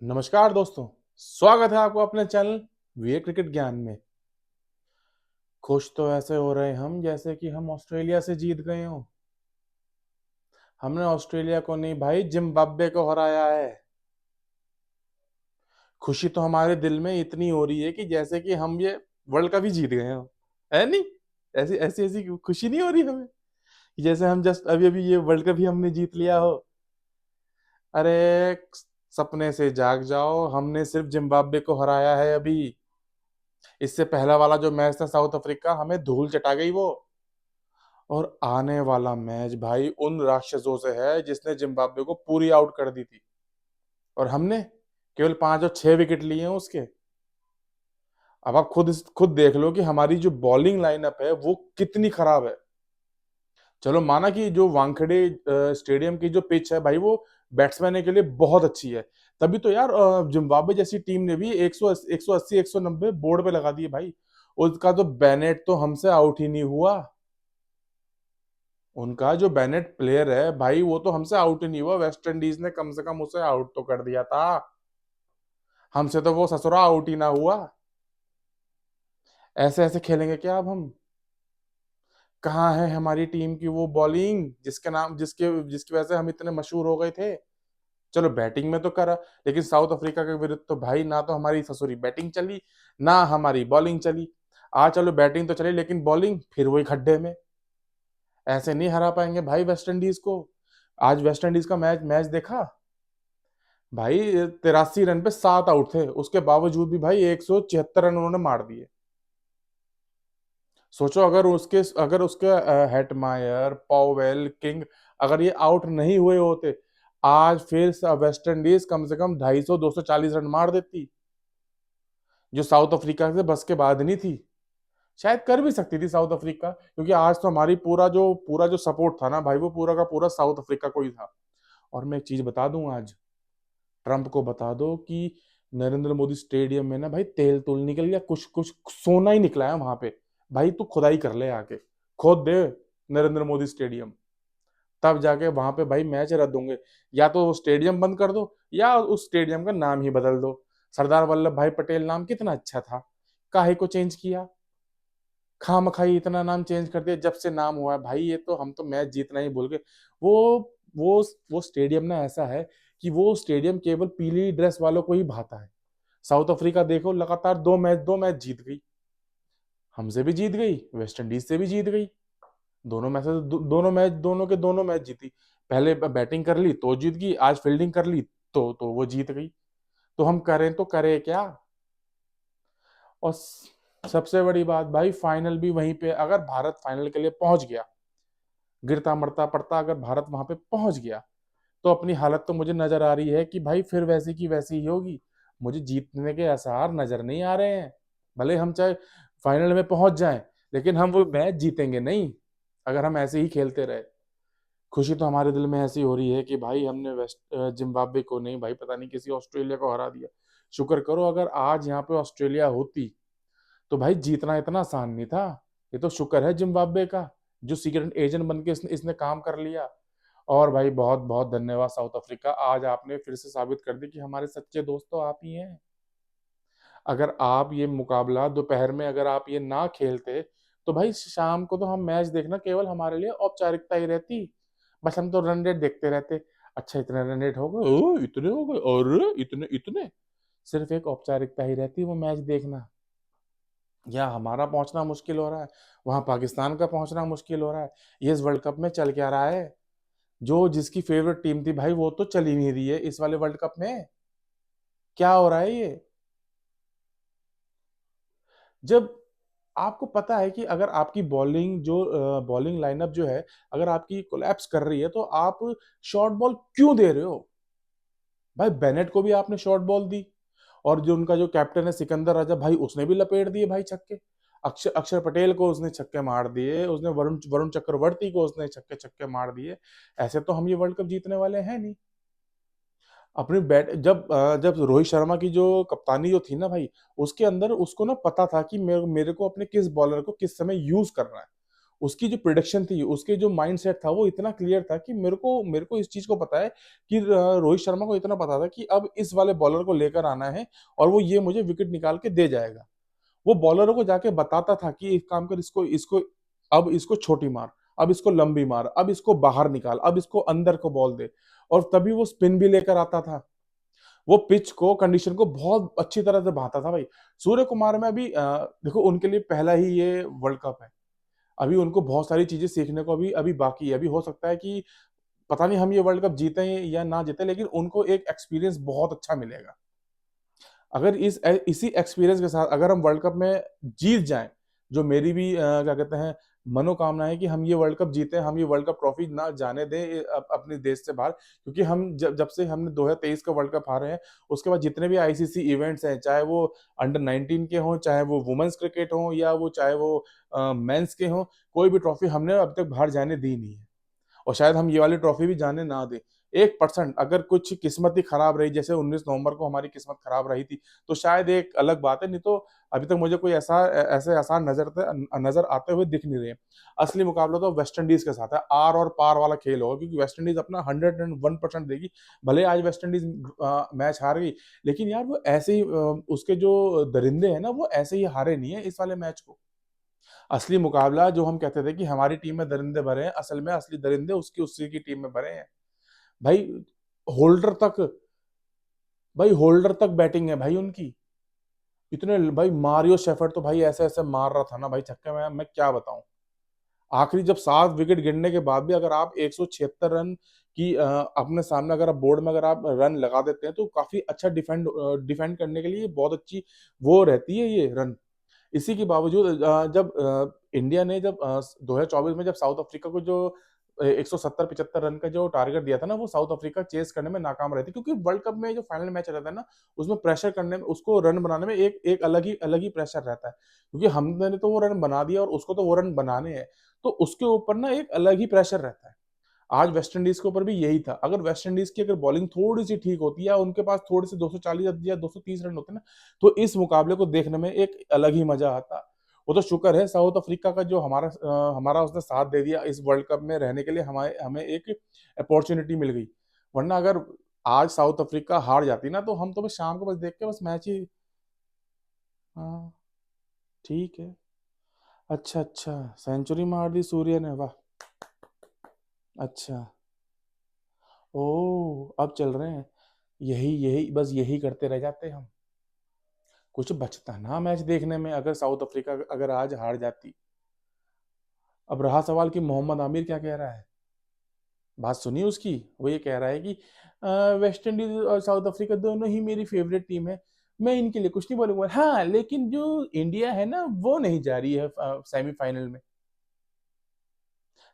नमस्कार दोस्तों। स्वागत है आपको अपने चैनल वीए क्रिकेट ज्ञान में। खुश तो ऐसे हो रहे हम जैसे कि हम ऑस्ट्रेलिया से जीत गए हों। हमने ऑस्ट्रेलिया को नहीं भाई, जिम्बाब्वे को हराया है। खुशी तो हमारे दिल में इतनी हो रही है कि जैसे कि हम ये वर्ल्ड कप ही जीत गए हों। है नहीं? ऐसी ऐसी ऐसी खुशी नहीं हो रही हमें कि जैसे हम जस्ट अभी अभी ये वर्ल्ड कप ही हमने जीत लिया हो। अरे, सपने से जाग जाओ, हमने सिर्फ जिम्बाब्वे को हराया है अभी। इससे पहला वाला जो मैच था साउथ अफ्रीका, हमें धूल चटा गई वो। और आने वाला मैच भाई उन राक्षसों से है जिसने जिम्बाब्वे को पूरी आउट कर दी थी, और हमने केवल 5 और 6 विकेट लिए हैं उसके। अब आप खुद देख लो कि हमारी जो बॉलिंग लाइनअप है वो कितनी खराब है। चलो माना कि जो वानखेड़े स्टेडियम की जो पिच है भाई, वो बैट्समैन के लिए बहुत अच्छी है। तभी तो यार जिम्बाब्वे जैसी टीम ने भी 180 190 बोर्ड पे लगा दिए भाई। उसका तो बेनेट तो हमसे आउट ही नहीं हुआ। उनका जो बेनेट प्लेयर है भाई, वो तो हमसे आउट ही नहीं हुआ। वेस्ट इंडीज ने कम से कम उसे आउट तो कर दिया था। हमसे तो वो ससुरा आउट ही ना हुआ। ऐसे ऐसे खेलेंगे क्या अब हम? कहाँ है हमारी टीम की वो बॉलिंग जिसके नाम जिसके जिसकी वजह से हम इतने मशहूर हो गए थे? चलो बैटिंग में तो करा, लेकिन साउथ अफ्रीका के विरुद्ध तो भाई ना तो हमारी ससुरी बैटिंग चली, ना हमारी बॉलिंग चली। चलो बैटिंग तो चली, लेकिन बॉलिंग फिर वही खड्डे में। ऐसे नहीं हरा पाएंगे भाई वेस्ट इंडीज को। आज वेस्ट इंडीज का मैच मैच देखा भाई? 83 रन पे 7 आउट थे, उसके बावजूद भी भाई 176 रन उन्होंने मार दिए। सोचो अगर उसके हेटमायर, पॉवेल, किंग अगर ये आउट नहीं हुए होते, आज फिर वेस्ट इंडीज कम से कम 250 240 रन मार देती, जो साउथ अफ्रीका से बस के बाद नहीं थी। शायद कर भी सकती थी साउथ अफ्रीका, क्योंकि आज तो हमारी पूरा जो सपोर्ट था ना भाई, वो पूरा का पूरा साउथ अफ्रीका को ही था। और मैं एक चीज बता दूं, आज ट्रंप को बता दो कि नरेंद्र मोदी स्टेडियम में ना भाई तेल तुल निकल गया, कुछ कुछ सोना ही निकला है वहां पे। भाई तू खुदाई कर ले आके, खोद दे नरेंद्र मोदी स्टेडियम, तब जाके वहां पे भाई मैच रद्द होंगे। या तो वो स्टेडियम बंद कर दो, या उस स्टेडियम का नाम ही बदल दो। सरदार वल्लभ भाई पटेल नाम कितना अच्छा था, काहे को चेंज किया? खामखाई इतना नाम चेंज कर दिया। जब से नाम हुआ है भाई, ये तो हम तो मैच जीतना ही भूल गए। वो वो वो स्टेडियम ना ऐसा है कि वो स्टेडियम केवल पीली ड्रेस वालों को ही भाता है। साउथ अफ्रीका देखो, लगातार दो मैच जीत गई। हमसे भी जीत गई, वेस्ट इंडीज से भी जीत गई। दोनों मैच दोनों मैच दोनों मैच जीती। पहले बैटिंग कर ली तो जीत गई, आज फील्डिंग कर ली तो वो जीत गई। तो हम करें तो करें क्या? और सबसे बड़ी बात भाई, फाइनल भी वहीं पे, अगर भारत फाइनल के लिए पहुंच गया, गिरता मरता पड़ता अगर भारत वहां पे पहुंच गया, तो अपनी हालत तो मुझे नजर आ रही है कि भाई फिर वैसी की वैसी ही होगी। मुझे जीतने के आसार नजर नहीं आ रहे हैं। भले हम चाहे फाइनल में पहुंच जाएं, लेकिन हम वो मैच जीतेंगे नहीं अगर हम ऐसे ही खेलते रहे। खुशी तो हमारे दिल में ऐसी हो रही है कि भाई हमने वेस्ट जिम्बाब्वे को नहीं भाई, पता नहीं किसी ऑस्ट्रेलिया को हरा दिया। शुक्र करो, अगर आज यहाँ पे ऑस्ट्रेलिया होती तो भाई जीतना इतना आसान नहीं था। ये तो शुक्र है जिम्बाब्वे का, जो सीक्रेट एजेंट बन के इसने काम कर लिया। और भाई बहुत बहुत धन्यवाद साउथ अफ्रीका, आज आपने फिर से साबित कर दी कि हमारे सच्चे दोस्त तो आप ही हैं। अगर आप ये मुकाबला दोपहर में अगर आप ये ना खेलते, तो भाई शाम को तो हम मैच देखना केवल हमारे लिए औपचारिकता ही रहती। बस हम तो रन रेट देखते रहते। अच्छा इतने रन रेट हो गए, ओ इतने हो गए, और इतने इतने। सिर्फ एक औपचारिकता ही रहती वो मैच देखना। या हमारा पहुंचना मुश्किल हो रहा है, वहां पाकिस्तान का पहुंचना मुश्किल हो रहा है। ये इस वर्ल्ड कप में चल क्या रहा है? जो जिसकी फेवरेट टीम थी भाई, वो तो चल ही नहीं रही है इस वाले वर्ल्ड कप में। क्या हो रहा है ये? जब आपको पता है कि अगर आपकी बॉलिंग लाइनअप जो है, अगर आपकी कोलैप्स कर रही है, तो आप शॉर्ट बॉल क्यों दे रहे हो? भाई बेनेट को भी आपने शॉर्ट बॉल दी, और जो उनका जो कैप्टन है सिकंदर राजा भाई, उसने भी लपेट दिए भाई छक्के। अक्षर अक्षर पटेल को उसने छक्के मार दिए, उसने वरुण वरुण चक्रवर्ती को उसने छक्के छक्के मार दिए। ऐसे तो हम ये वर्ल्ड कप जीतने वाले हैं नहीं। अपनी बैट जब रोहित शर्मा की जो कप्तानी जो थी ना भाई, उसके अंदर उसको ना पता था कि मेरे को अपने किस बॉलर को किस समय यूज करना है। उसकी जो प्रिडिक्शन थी, उसके जो माइंडसेट था वो इतना क्लियर था कि मेरे को इस चीज को पता है कि रोहित शर्मा को इतना पता था कि अब इस वाले बॉलर को लेकर आना है और वो ये मुझे विकेट निकाल के दे जाएगा। वो बॉलरों को जाके बताता था कि एक काम कर, इसको इसको अब इसको छोटी मार, अब इसको लंबी मार, अब इसको बाहर निकाल, अब इसको अंदर को बॉल दे। और तभी वो स्पिन भी लेकर आता था। वो पिच को, कंडीशन को बहुत अच्छी तरह से भाता था भाई। सूर्य कुमार में अभी देखो, उनके लिए पहला ही ये वर्ल्ड कप है। अभी उनको बहुत सारी चीजें सीखने को अभी अभी बाकी है। अभी हो सकता है कि पता नहीं हम ये वर्ल्ड कप जीते या ना जीते, लेकिन उनको एक एक्सपीरियंस बहुत अच्छा मिलेगा। अगर इसी एक्सपीरियंस के साथ अगर हम वर्ल्ड कप में जीत जाएं, जो मेरी भी क्या कहते हैं मनोकामना है कि हम ये वर्ल्ड कप जीते, हम ये वर्ल्ड कप ट्रॉफी ना जाने दें अपने देश से बाहर। क्योंकि हम जब जब से हमने 2023 का वर्ल्ड कप हारे हैं, उसके बाद जितने भी आईसीसी इवेंट्स हैं, चाहे वो अंडर 19 के हों, चाहे वो वुमेन्स क्रिकेट हो, या वो चाहे वो मेंस के हों, कोई भी ट्रॉफी हमने अब तक बाहर जाने दी नहीं है। और शायद हम ये वाली ट्रॉफी भी जाने ना दे। 1% अगर कुछ किस्मत ही खराब रही, जैसे 19 नवंबर को हमारी किस्मत खराब रही थी, तो शायद एक अलग बात है। नहीं तो अभी तक मुझे कोई ऐसे आसार नजर आते हुए दिख नहीं रहे। असली मुकाबला तो वेस्ट इंडीज के साथ है, आर और पार वाला खेल होगा, क्योंकि वेस्ट इंडीज अपना 101% देगी। भले आज वेस्ट इंडीज मैच हार गई, लेकिन यार वो ऐसे ही उसके जो दरिंदे हैं ना, वो ऐसे ही हारे नहीं है इस वाले मैच को। असली मुकाबला, जो हम कहते थे कि हमारी टीम में दरिंदे भरे हैं, असल में असली दरिंदे उसकी उसी की टीम में भरे हैं भाई। होल्डर तक होल्डर तक बैटिंग है भाई उनकी। इतने भाई, मारियो शेफर्ड तो भाई ऐसे ऐसे मार रहा था ना भाई छक्के में, मैं क्या बताऊं। आखिरी जब 7 विकेट गिरने के बाद भी अगर आप 176 रन की अपने सामने अगर आप बोर्ड में अगर आप रन लगा देते हैं, तो काफी अच्छा डिफेंड करने के लिए बहुत अच्छी वो रहती है ये रन। इसी के बावजूद जब इंडिया ने जब 2024 में जब साउथ अफ्रीका को जो 170-75 रन का जो टारगेट दिया था ना, वो साउथ अफ्रीका चेस करने में नाकाम रही थी। क्योंकि वर्ल्ड कप में जो फाइनल मैच रहता है ना, उसमें प्रेशर करने में, उसको रन बनाने में एक एक अलग ही प्रेशर रहता है। क्योंकि हमने तो वो रन बना दिया और उसको तो वो रन बनाने हैं, तो उसके ऊपर ना एक अलग ही प्रेशर रहता है। आज वेस्ट इंडीज के ऊपर भी यही था। अगर वेस्ट इंडीज की अगर बॉलिंग थोड़ी सी ठीक होती, या उनके पास थोड़े से 240 या 230 रन होते ना, तो इस मुकाबले को देखने में एक अलग ही मजा आता। वो तो शुक्र है साउथ अफ्रीका का, जो हमारा उसने साथ दे दिया इस वर्ल्ड कप में रहने के लिए, हमें हमें एक अपॉर्चुनिटी मिल गई। वरना अगर आज साउथ अफ्रीका हार जाती ना, तो हम तो बस शाम को बस देख के बस मैच ही। हाँ, ठीक है। अच्छा अच्छा, सेंचुरी मार दी सूर्य ने, वाह। अच्छा। ओ, अब चल रहे हैं। यही यही बस यही करते रह जाते हम। कुछ बचता ना मैच देखने में, अगर साउथ अफ्रीका अगर आज हार जाती। अब रहा सवाल कि मोहम्मद आमिर क्या कह रहा है। बात सुनिए उसकी। वो ये कह रहा है कि वेस्ट इंडीज और साउथ अफ्रीका दोनों ही मेरी फेवरेट टीम है, मैं इनके लिए कुछ नहीं बोलूंगा। हाँ, लेकिन जो इंडिया है ना, वो नहीं जा रही है सेमीफाइनल में।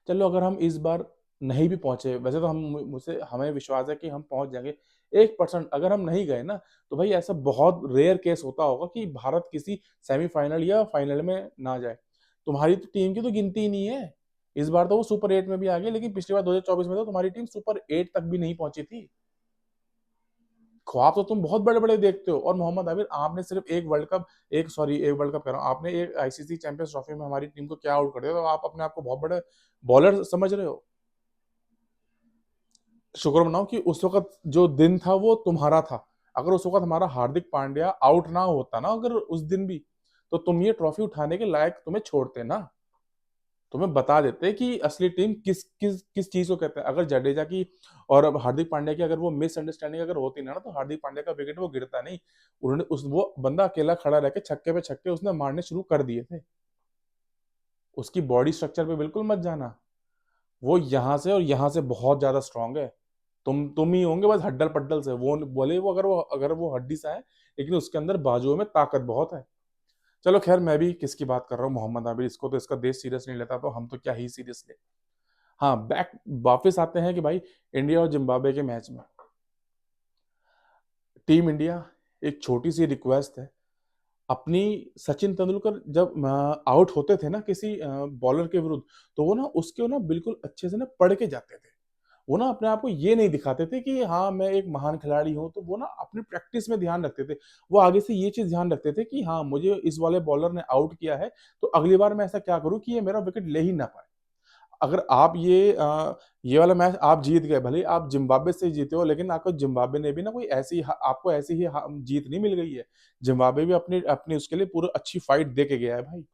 चलो, अगर हम इस बार नहीं भी पहुंचे, वैसे तो हम मुझसे हमें विश्वास है कि हम पहुंच जाएंगे। 1% अगर हम नहीं गए ना, तो भाई ऐसा बहुत रेयर केस होता होगा कि भारत किसी सेमीफाइनल या फाइनल में ना जाए। तुम्हारी तो टीम की तो गिनती ही नहीं है। इस बार तो वो सुपर 8 में भी आ गई, लेकिन पिछली बार 2024 में तो तुम्हारी टीम सुपर 8 तक भी नहीं पहुंची थी। ख्वाब तो तुम बहुत बड़े बड़े देखते हो। और मोहम्मद आमिर, आपने सिर्फ एक वर्ल्ड कप कह रहा हूँ, आपने एक आईसीसी चैंपियंस ट्रॉफी में हमारी टीम को क्या आउट कर दिया, तो आप अपने आप को बहुत बड़े बॉलर समझ रहे हो। शुक्र मनाओ कि उस वक्त जो दिन था वो तुम्हारा था। अगर उस वक्त हमारा हार्दिक पांड्या आउट ना होता ना, अगर उस दिन भी, तो तुम ये ट्रॉफी उठाने के लायक तुम्हें छोड़ते ना। तुम्हें बता देते कि असली टीम किस किस किस चीज को कहते हैं। अगर जडेजा की और अब हार्दिक पांड्या की अगर वो मिसअंडरस्टैंडिंग अगर होती ना, तो हार्दिक पांड्या का विकेट वो गिरता नहीं। उन्होंने उस वो बंदा अकेला खड़ा रह के छक्के पे छक्के उसने मारने शुरू कर दिए थे। उसकी बॉडी स्ट्रक्चर पे बिल्कुल मत जाना। वो यहाँ से और यहाँ से बहुत ज्यादा स्ट्रांग है। तुम ही होंगे बस हड्डल पड्डल से, वो बोले वो अगर वो हड्डी सा है, लेकिन उसके अंदर बाजुओं में ताकत बहुत है। चलो खैर, मैं भी किसकी बात कर रहा हूँ, मोहम्मद आबिद। इसको तो इसका देश सीरियस नहीं लेता, तो हम तो क्या ही सीरियस ले। हाँ, बैक वापस आते हैं कि भाई, इंडिया और जिम्बाब्वे के मैच में टीम इंडिया, एक छोटी सी रिक्वेस्ट है अपनी। सचिन तेंदुलकर जब आउट होते थे ना किसी बॉलर के विरुद्ध, तो वो ना उसके ना बिल्कुल अच्छे से ना पढ़ के जाते थे। वो ना अपने आप को ये नहीं दिखाते थे कि हाँ मैं एक महान खिलाड़ी हूँ, तो वो ना अपनी प्रैक्टिस में ध्यान रखते थे। वो आगे से ये चीज ध्यान रखते थे कि हाँ मुझे इस वाले बॉलर ने आउट किया है, तो अगली बार मैं ऐसा क्या करूँ कि ये मेरा विकेट ले ही ना पाए। अगर आप ये वाला मैच आप जीत गए, भले ही आप जिम्बाब्वे से जीते हो, लेकिन आपको जिम्बाब्वे ने भी ना कोई आपको ऐसी ही जीत नहीं मिल गई है। जिम्बाब्वे भी अपनी अपनी उसके लिए पूरा अच्छी फाइट दे के गया है भाई।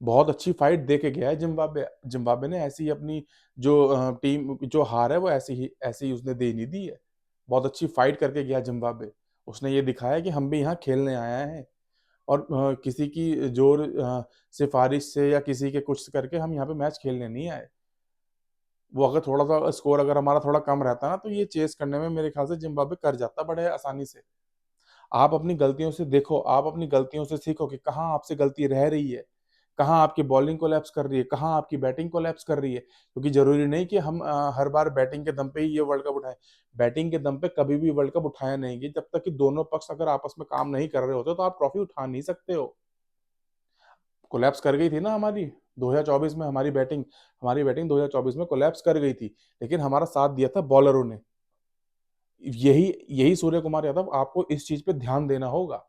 बहुत अच्छी फाइट दे के गया है जिम्बाब्वे। जिम्बाब्वे ने ऐसी ही अपनी जो टीम जो हार है वो ऐसी ही उसने दे नहीं दी है। बहुत अच्छी फाइट करके गया जिम्बाब्वे। उसने ये दिखाया कि हम भी यहाँ खेलने आए हैं, और किसी की जोर सिफारिश से या किसी के कुछ करके हम यहाँ पे मैच खेलने नहीं आए। वो अगर थोड़ा सा स्कोर अगर हमारा थोड़ा कम रहता ना, तो ये चेस करने में मेरे ख्याल से जिम्बाब्वे कर जाता बड़े आसानी से। आप अपनी गलतियों से देखो, आप अपनी गलतियों से सीखो कि कहाँ आपसे गलती रह रही है, कहाँ आपकी बॉलिंग कोलैप्स कर रही है, कहाँ आपकी बैटिंग कोलैप्स कर रही है। क्योंकि जरूरी नहीं कि हम हर बार बैटिंग के दम पे ही ये वर्ल्ड कप उठाएं। बैटिंग के दम पे कभी भी वर्ल्ड कप उठाया नहीं गया, जब तक कि दोनों पक्ष अगर आपस में काम नहीं कर रहे होते तो आप ट्रॉफी उठा नहीं सकते हो। कोलैप्स कर गई थी ना हमारी 2024 में, हमारी बैटिंग 2024 में कोलैप्स कर गई थी, लेकिन हमारा साथ दिया था बॉलरों ने। यही यही सूर्य कुमार यादव, आपको इस चीज पे ध्यान देना होगा।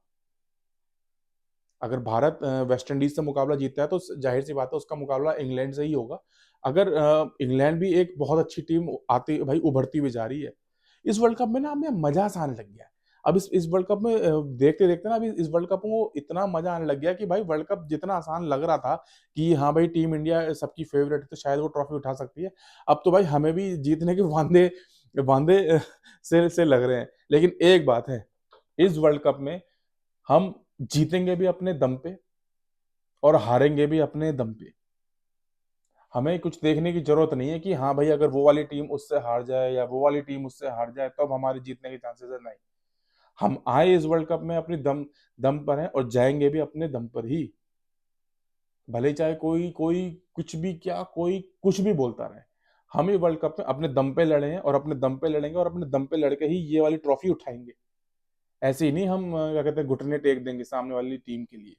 अगर भारत वेस्ट इंडीज से मुकाबला जीतता है तो जाहिर सी बात है उसका मुकाबला इंग्लैंड से ही होगा। अगर इंग्लैंड भी एक बहुत अच्छी टीम आती भाई उभरती हुई जा रही है। इस वर्ल्ड कप में ना हमें मजा सा आने लग गया है। अब इस वर्ल्ड कप में देखते देखते ना अभी इस वर्ल्ड कप में इतना मजा आने लग गया कि भाई वर्ल्ड कप जितना आसान लग रहा था कि हाँ भाई टीम इंडिया सबकी फेवरेट है तो शायद वो ट्रॉफी उठा सकती है, अब तो भाई हमें भी जीतने के वांदे वांदे से लग रहे हैं। लेकिन एक बात है, इस वर्ल्ड कप में हम जीतेंगे भी अपने दम पे और हारेंगे भी अपने दम पे। हमें कुछ देखने की जरूरत नहीं है कि हाँ भाई अगर वो वाली टीम उससे हार जाए या वो वाली टीम उससे हार जाए तब हमारे जीतने के चांसेस है, नहीं। हम आए इस वर्ल्ड कप में अपनी दम दम पर हैं और जाएंगे भी अपने दम पर ही। भले चाहे कोई कोई कुछ भी क्या कोई कुछ भी बोलता रहे, हम ही वर्ल्ड कप में अपने दम पे लड़े हैं और अपने दम पे लड़ेंगे और अपने दम पे लड़के ही ये वाली ट्रॉफी उठाएंगे। ऐसे ही नहीं हम क्या कहते हैं घुटने टेक देंगे सामने वाली टीम के लिए।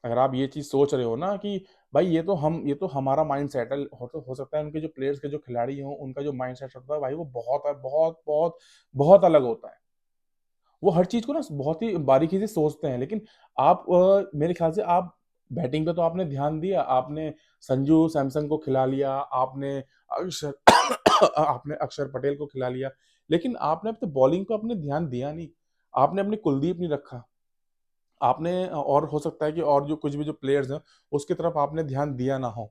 अगर आप ये चीज सोच रहे हो ना कि भाई ये तो हमारा माइंड सेट है, हो सकता है उनके जो प्लेयर्स के जो खिलाड़ी हो उनका जो माइंड सेट होता है भाई वो बहुत है, बहुत बहुत बहुत अलग होता है। वो हर चीज को ना बहुत ही बारीकी से सोचते हैं। लेकिन आप मेरे ख्याल से आप बैटिंग पे तो आपने ध्यान दिया, आपने संजू सैमसन को खिला लिया, आपने अक्षर आपने अक्षर पटेल को खिला लिया, लेकिन आपने अपने बॉलिंग पे अपने ध्यान दिया नहीं। आपने अपने कुलदीप नहीं रखा, आपने और हो सकता है कि और जो कुछ भी जो प्लेयर्स हैं उसकी तरफ आपने ध्यान दिया ना हो।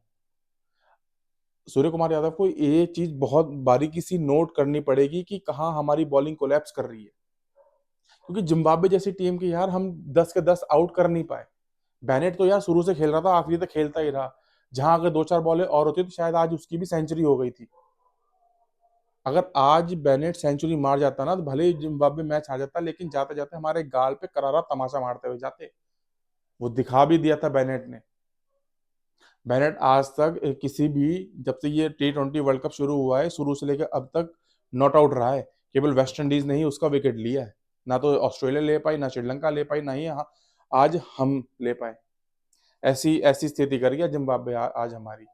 सूर्य कुमार यादव को ये चीज बहुत बारीकी सी नोट करनी पड़ेगी कि कहाँ हमारी बॉलिंग कोलैप्स कर रही है। क्योंकि जिम्बाब्वे जैसी टीम के यार हम 10 के 10 आउट कर नहीं पाए। बेनेट तो यार शुरू से खेल रहा था, आखिरी तक खेलता ही रहा। जहां अगर दो चार बॉलें और होती तो शायद आज उसकी भी सेंचुरी हो गई थी। अगर आज बेनेट सेंचुरी मार जाता ना तो भले ही जिम्बाब्वे मैच हार जाता, लेकिन जाते जाते हमारे गाल पे करारा तमाशा मारते हुए जाते। वो दिखा भी दिया था बेनेट ने। बेनेट आज तक किसी भी जब से ये T20 वर्ल्ड कप शुरू हुआ है शुरू से लेकर अब तक नॉट आउट रहा है। केवल वेस्ट इंडीज ने ही उसका विकेट लिया है। ना तो ऑस्ट्रेलिया ले पाई, ना श्रीलंका ले पाई, ना ही आज हम ले पाए। ऐसी ऐसी स्थिति कर गया जिम्बाब्वे आज हमारी।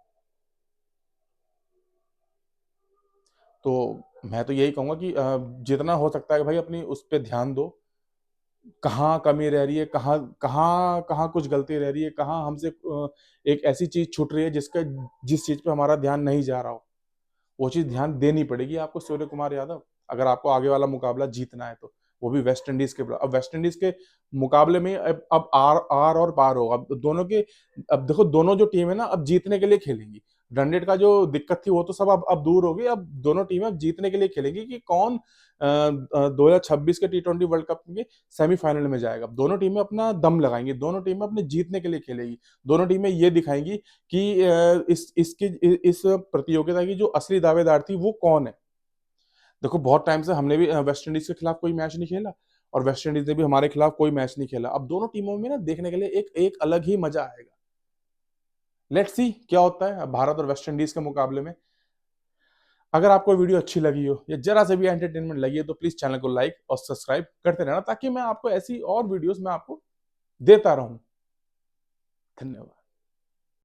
तो मैं तो यही कहूंगा कि जितना हो सकता है भाई अपनी उस पर ध्यान दो। कहाँ कमी रह रही है, कहाँ कहाँ कहाँ कुछ गलती रह रही है, कहाँ हमसे एक ऐसी चीज छूट रही है जिस चीज पे हमारा ध्यान नहीं जा रहा हो। वो चीज ध्यान देनी पड़ेगी आपको सूर्य कुमार यादव, अगर आपको आगे वाला मुकाबला जीतना है तो। वो भी वेस्ट इंडीज के अब वेस्ट इंडीज के मुकाबले में अब आर आर और पार होगा। अब दोनों के अब देखो दोनों जो टीम है ना अब जीतने के लिए खेलेंगी। रन का जो दिक्कत थी वो तो सब अब दूर हो गई। अब दोनों टीमें अब जीतने के लिए खेलेंगी कि कौन 2026 के T20 वर्ल्ड कप के सेमीफाइनल में जाएगा। अब दोनों टीमें अपना दम लगाएंगी, दोनों टीमें अपने जीतने के लिए खेलेगी। दोनों टीमें ये दिखाएंगी कि इस प्रतियोगिता की जो असली दावेदार थी वो कौन है। देखो बहुत टाइम से हमने भी वेस्ट इंडीज के खिलाफ कोई मैच नहीं खेला और वेस्ट इंडीज ने भी हमारे खिलाफ कोई मैच नहीं खेला। अब दोनों टीमों में ना देखने के लिए एक एक अलग ही मजा आएगा। लेट्स सी क्या होता है भारत और वेस्ट इंडीज के मुकाबले में। अगर आपको वीडियो अच्छी लगी हो या जरा से भी एंटरटेनमेंट लगी है तो प्लीज चैनल को लाइक और सब्सक्राइब करते रहना, ताकि मैं आपको ऐसी और वीडियोस में आपको देता रहूं। धन्यवाद।